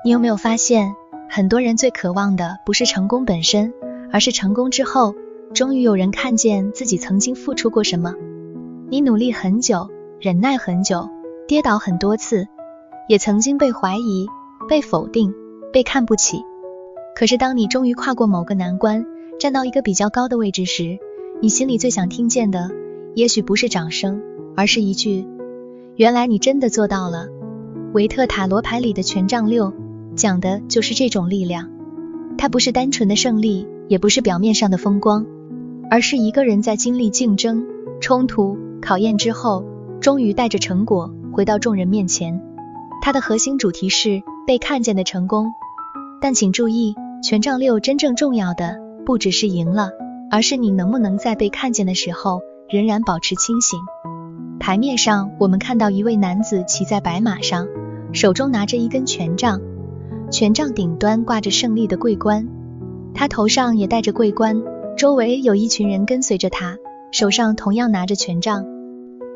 你有没有发现，很多人最渴望的不是成功本身，而是成功之后，终于有人看见自己曾经付出过什么。你努力很久，忍耐很久，跌倒很多次，也曾经被怀疑、被否定、被看不起。可是当你终于跨过某个难关，站到一个比较高的位置时，你心里最想听见的，也许不是掌声，而是一句：原来你真的做到了。维特塔罗牌里的权杖六讲的就是这种力量，它不是单纯的胜利，也不是表面上的风光，而是一个人在经历竞争、冲突、考验之后，终于带着成果回到众人面前。它的核心主题是被看见的成功。但请注意，权杖六真正重要的不只是赢了，而是你能不能在被看见的时候仍然保持清醒。牌面上我们看到一位男子骑在白马上，手中拿着一根权杖，权杖顶端挂着胜利的桂冠，他头上也戴着桂冠，周围有一群人跟随着他，手上同样拿着权杖。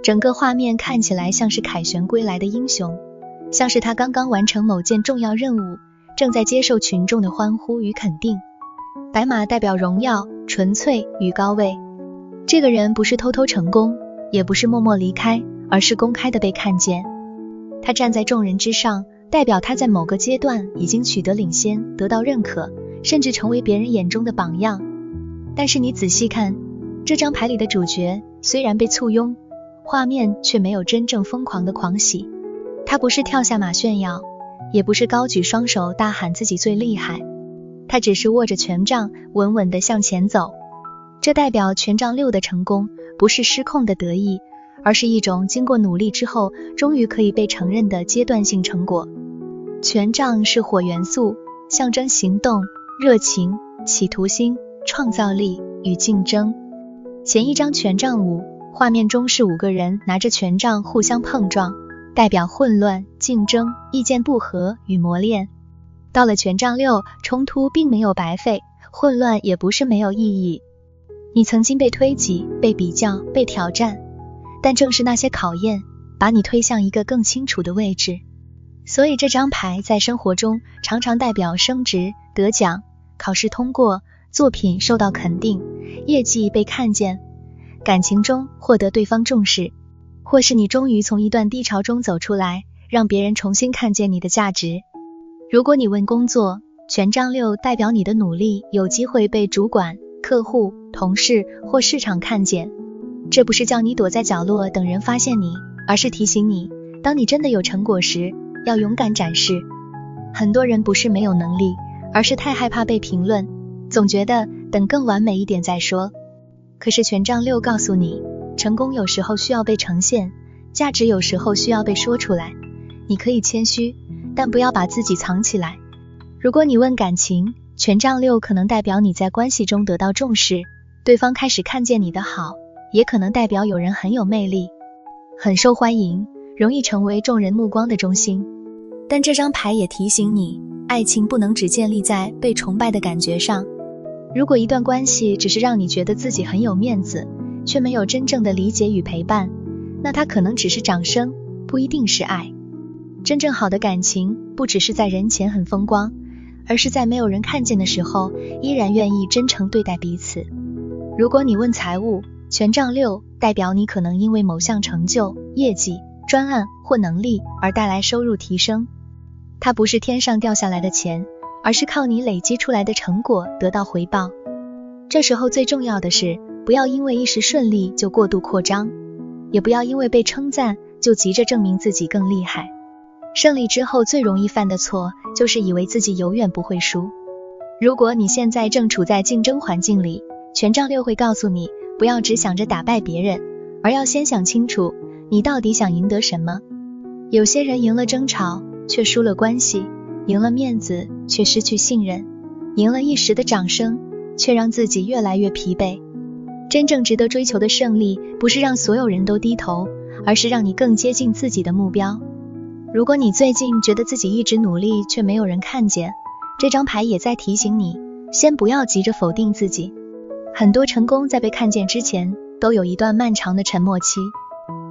整个画面看起来像是凯旋归来的英雄，像是他刚刚完成某件重要任务，正在接受群众的欢呼与肯定。白马代表荣耀、纯粹与高位。这个人不是偷偷成功，也不是默默离开，而是公开的被看见。他站在众人之上，代表他在某个阶段已经取得领先，得到认可，甚至成为别人眼中的榜样。但是你仔细看，这张牌里的主角虽然被簇拥，画面却没有真正疯狂的狂喜。他不是跳下马炫耀，也不是高举双手大喊自己最厉害，他只是握着权杖稳稳地向前走。这代表权杖六的成功不是失控的得意，而是一种经过努力之后终于可以被承认的阶段性成果。权杖是火元素，象征行动、热情、企图心、创造力与竞争。前一张权杖五，画面中是5个人拿着权杖互相碰撞，代表混乱、竞争、意见不合与磨练。到了权杖六，冲突并没有白费，混乱也不是没有意义。你曾经被推挤、被比较、被挑战，但正是那些考验，把你推向一个更清楚的位置。所以这张牌在生活中常常代表升职、得奖、考试通过、作品受到肯定、业绩被看见，感情中获得对方重视，或是你终于从一段低潮中走出来，让别人重新看见你的价值。如果你问工作，权杖六代表你的努力有机会被主管、客户、同事或市场看见。这不是叫你躲在角落等人发现你，而是提醒你，当你真的有成果时，要勇敢展示。很多人不是没有能力，而是太害怕被评论，总觉得等更完美一点再说。可是权杖六告诉你，成功有时候需要被呈现，价值有时候需要被说出来。你可以谦虚，但不要把自己藏起来。如果你问感情，权杖六可能代表你在关系中得到重视，对方开始看见你的好，也可能代表有人很有魅力，很受欢迎，容易成为众人目光的中心。但这张牌也提醒你，爱情不能只建立在被崇拜的感觉上。如果一段关系只是让你觉得自己很有面子，却没有真正的理解与陪伴，那它可能只是掌声，不一定是爱。真正好的感情不只是在人前很风光，而是在没有人看见的时候依然愿意真诚对待彼此。如果你问财务，权杖六代表你可能因为某项成就、业绩、专案或能力而带来收入提升。它不是天上掉下来的钱，而是靠你累积出来的成果得到回报。这时候最重要的是，不要因为一时顺利就过度扩张，也不要因为被称赞就急着证明自己更厉害。胜利之后最容易犯的错，就是以为自己永远不会输。如果你现在正处在竞争环境里，权杖六会告诉你，不要只想着打败别人，而要先想清楚，你到底想赢得什么。有些人赢了争吵，却输了关系；赢了面子，却失去信任；赢了一时的掌声，却让自己越来越疲惫。真正值得追求的胜利，不是让所有人都低头，而是让你更接近自己的目标。如果你最近觉得自己一直努力却没有人看见，这张牌也在提醒你，先不要急着否定自己。很多成功在被看见之前，都有一段漫长的沉默期。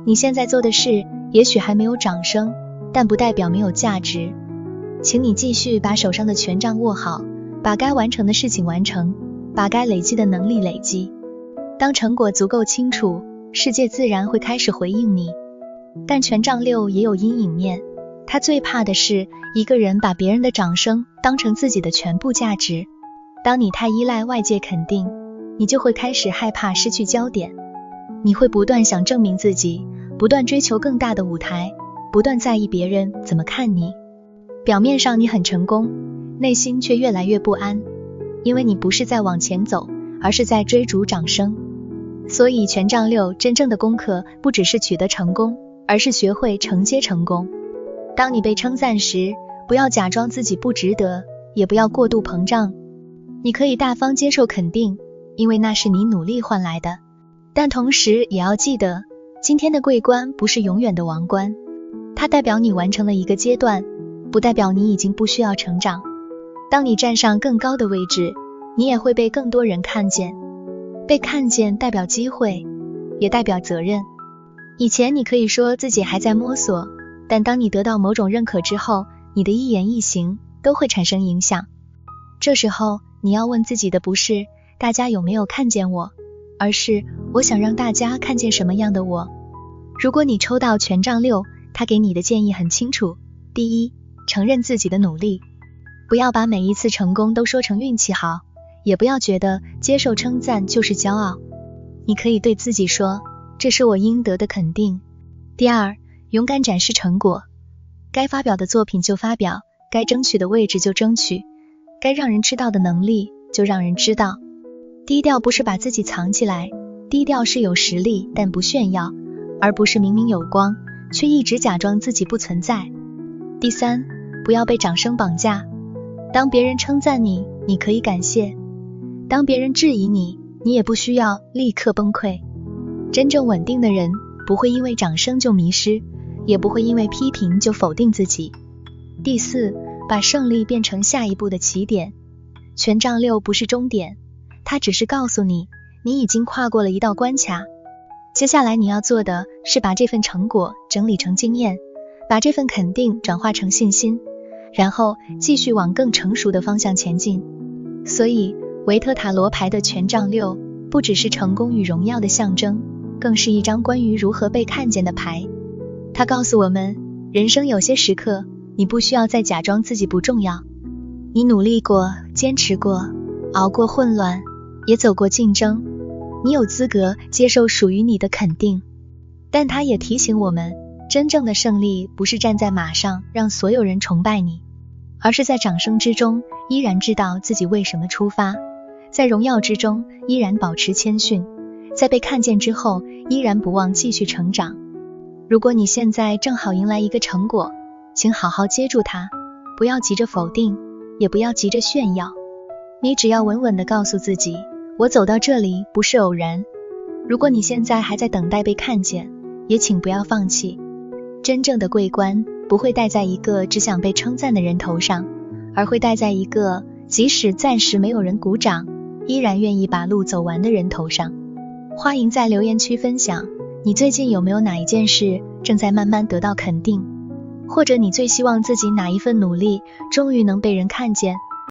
你现在做的事，也许还没有掌声，但不代表没有价值。请你继续把手上的权杖握好，把该完成的事情完成，把该累积的能力累积。当成果足够清楚，世界自然会开始回应你。但权杖六也有阴影面，他最怕的是一个人把别人的掌声当成自己的全部价值。当你太依赖外界肯定，你就会开始害怕失去焦点，你会不断想证明自己，不断追求更大的舞台，不断在意别人怎么看你。表面上你很成功，内心却越来越不安，因为你不是在往前走，而是在追逐掌声。所以权杖六真正的功课不只是取得成功，而是学会承接成功。当你被称赞时，不要假装自己不值得，也不要过度膨胀。你可以大方接受肯定，因为那是你努力换来的。但同时也要记得，今天的桂冠不是永远的王冠，它代表你完成了一个阶段，不代表你已经不需要成长。当你站上更高的位置，你也会被更多人看见。被看见代表机会，也代表责任。以前你可以说自己还在摸索，但当你得到某种认可之后，你的一言一行都会产生影响。这时候你要问自己的不是大家有没有看见我，而是我想让大家看见什么样的我。如果你抽到权杖六，他给你的建议很清楚。第一，承认自己的努力，不要把每一次成功都说成运气好，也不要觉得接受称赞就是骄傲。你可以对自己说，这是我应得的肯定。第二，勇敢展示成果，该发表的作品就发表，该争取的位置就争取，该让人知道的能力就让人知道。低调不是把自己藏起来，低调是有实力但不炫耀，而不是明明有光却一直假装自己不存在。第三，不要被掌声绑架，当别人称赞你，你可以感谢；当别人质疑你，你也不需要立刻崩溃。真正稳定的人不会因为掌声就迷失，也不会因为批评就否定自己。第四，把胜利变成下一步的起点。权杖六不是终点，它只是告诉你，你已经跨过了一道关卡。接下来你要做的是把这份成果整理成经验，把这份肯定转化成信心，然后继续往更成熟的方向前进。所以维特塔罗牌的权杖六不只是成功与荣耀的象征，更是一张关于如何被看见的牌。它告诉我们，人生有些时刻，你不需要再假装自己不重要。你努力过，坚持过，熬过混乱，也走过竞争，你有资格接受属于你的肯定。但它也提醒我们，真正的胜利不是站在马上让所有人崇拜你，而是在掌声之中依然知道自己为什么出发，在荣耀之中依然保持谦逊，在被看见之后依然不忘继续成长。如果你现在正好迎来一个成果，请好好接住它，不要急着否定，也不要急着炫耀。你只要稳稳地告诉自己，我走到这里不是偶然。如果你现在还在等待被看见，也请不要放弃。真正的桂冠不会戴在一个只想被称赞的人头上，而会戴在一个即使暂时没有人鼓掌，依然愿意把路走完的人头上。欢迎在留言区分享，你最近有没有哪一件事正在慢慢得到肯定，或者你最希望自己哪一份努力终于能被人看见。